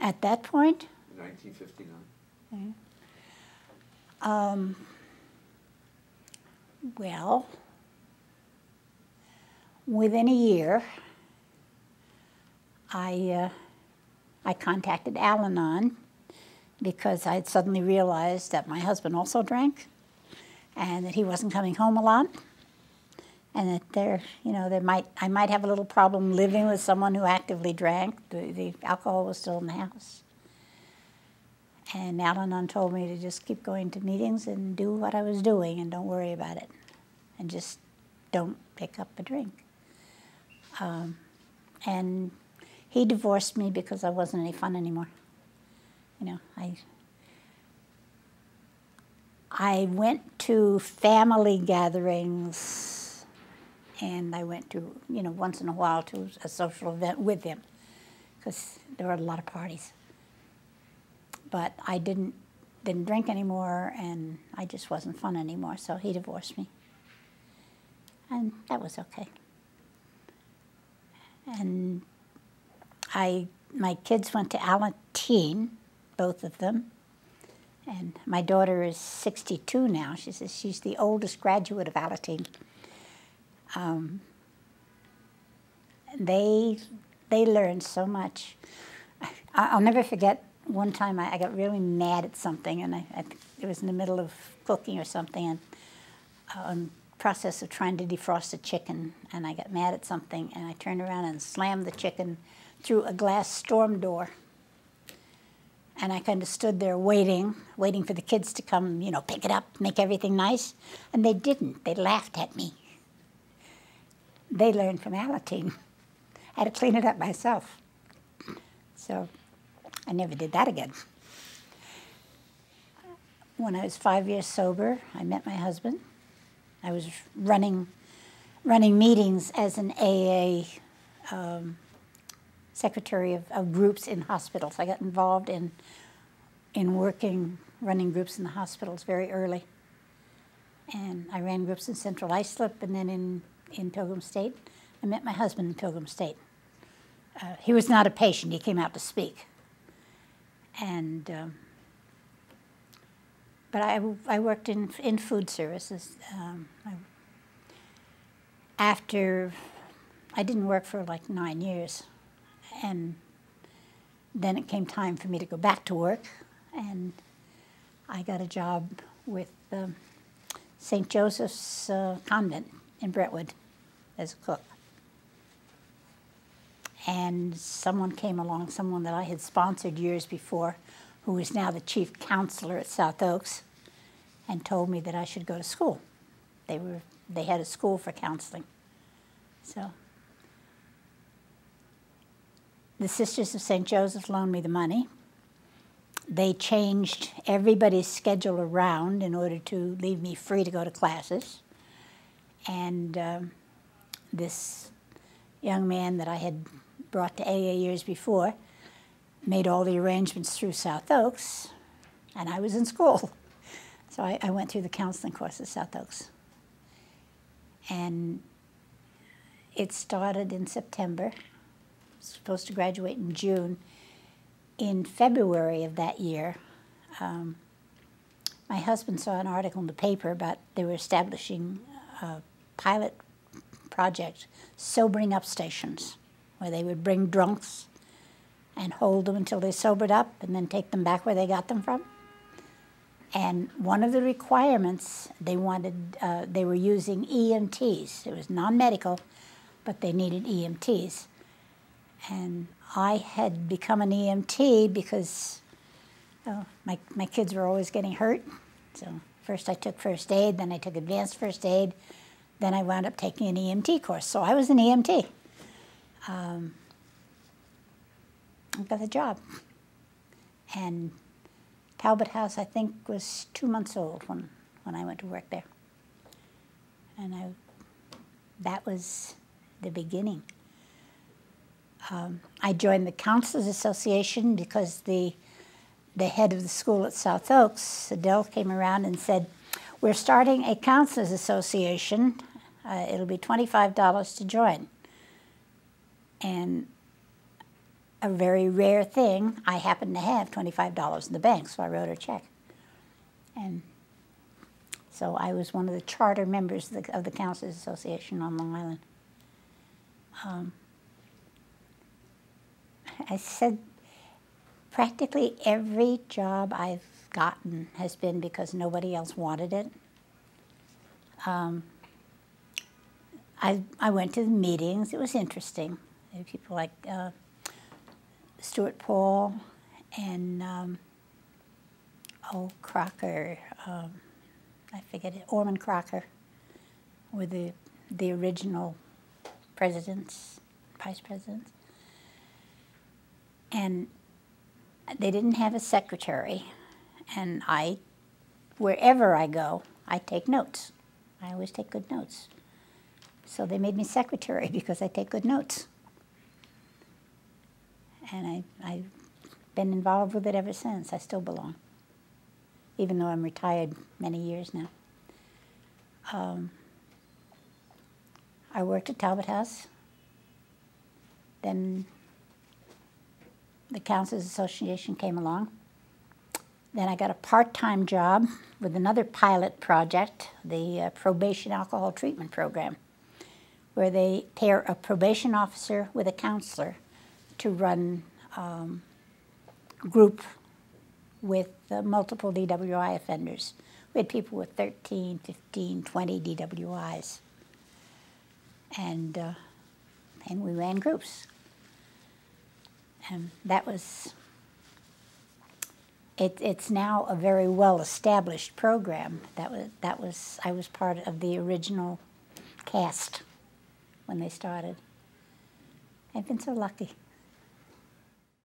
At that point? 1959. Well, within a year, I contacted Al-Anon because I had suddenly realized that my husband also drank and that he wasn't coming home a lot, and that I might have a little problem living with someone who actively drank. The alcohol was still in the house. And Al-Anon told me to just keep going to meetings and do what I was doing and don't worry about it. And just don't pick up a drink. And he divorced me because I wasn't any fun anymore. You know, I went to family gatherings, and I went to, once in a while to a social event with him, because there were a lot of parties. But I didn't drink anymore, and I just wasn't fun anymore, so he divorced me. And that was okay. And my kids went to Alateen, both of them. And my daughter is 62 now. She says she's the oldest graduate of Alateen. They learned so much. I'll never forget one time I got really mad at something, and it was in the middle of cooking or something, and in the process of trying to defrost a chicken, and I got mad at something, and I turned around and slammed the chicken through a glass storm door. And I kind of stood there waiting for the kids to come, pick it up, make everything nice. And they didn't. They laughed at me. They learned from Alateen. I had to clean it up myself. So I never did that again. When I was 5 years sober, I met my husband. I was running meetings as an AA secretary of groups in hospitals. I got involved in running groups in the hospitals very early. And I ran groups in Central Islip and then in Pilgrim State. I met my husband in Pilgrim State. He was not a patient, he came out to speak. And, but I worked in food services. After, I didn't work for like 9 years. And then it came time for me to go back to work, and I got a job with St. Joseph's Convent in Brentwood as a cook. And someone came along, someone that I had sponsored years before, who was now the chief counselor at South Oaks, and told me that I should go to school. They had a school for counseling. So the Sisters of St. Joseph loaned me the money. They changed everybody's schedule around in order to leave me free to go to classes. And this young man that I had brought to AA years before made all the arrangements through South Oaks, and I was in school. So I went through the counseling course at South Oaks. And it started in September. Supposed to graduate in June. In February of that year, my husband saw an article in the paper about they were establishing a pilot project, sobering up stations, where they would bring drunks and hold them until they sobered up and then take them back where they got them from. And one of the requirements they wanted, they were using EMTs. It was non-medical, but they needed EMTs. And I had become an EMT because my kids were always getting hurt. So first I took first aid, then I took advanced first aid, then I wound up taking an EMT course. So I was an EMT. I got the job. And Talbot House, I think, was 2 months old when I went to work there. And that was the beginning. I joined the Counselors Association because the head of the school at South Oaks, Adele, came around and said, "We're starting a Counselors Association. It'll be $25 to join." And a very rare thing, I happened to have $25 in the bank, so I wrote her a check. And so I was one of the charter members of the Counselors Association on Long Island. I said practically every job I've gotten has been because nobody else wanted it. I went to the meetings. It was interesting. There were people like Stuart Paul and Crocker, I forget it, Orman Crocker were the original presidents, vice presidents. And they didn't have a secretary. And wherever I go, I take notes. I always take good notes. So they made me secretary because I take good notes. And I've been involved with it ever since. I still belong, even though I'm retired many years now. I worked at Talbot House. Then the Counselors Association came along. Then I got a part-time job with another pilot project, the Probation Alcohol Treatment Program, where they pair a probation officer with a counselor to run group with multiple DWI offenders. We had people with 13, 15, 20 DWIs. And we ran groups. And that was, it's now a very well-established program. I was part of the original cast when they started. I've been so lucky.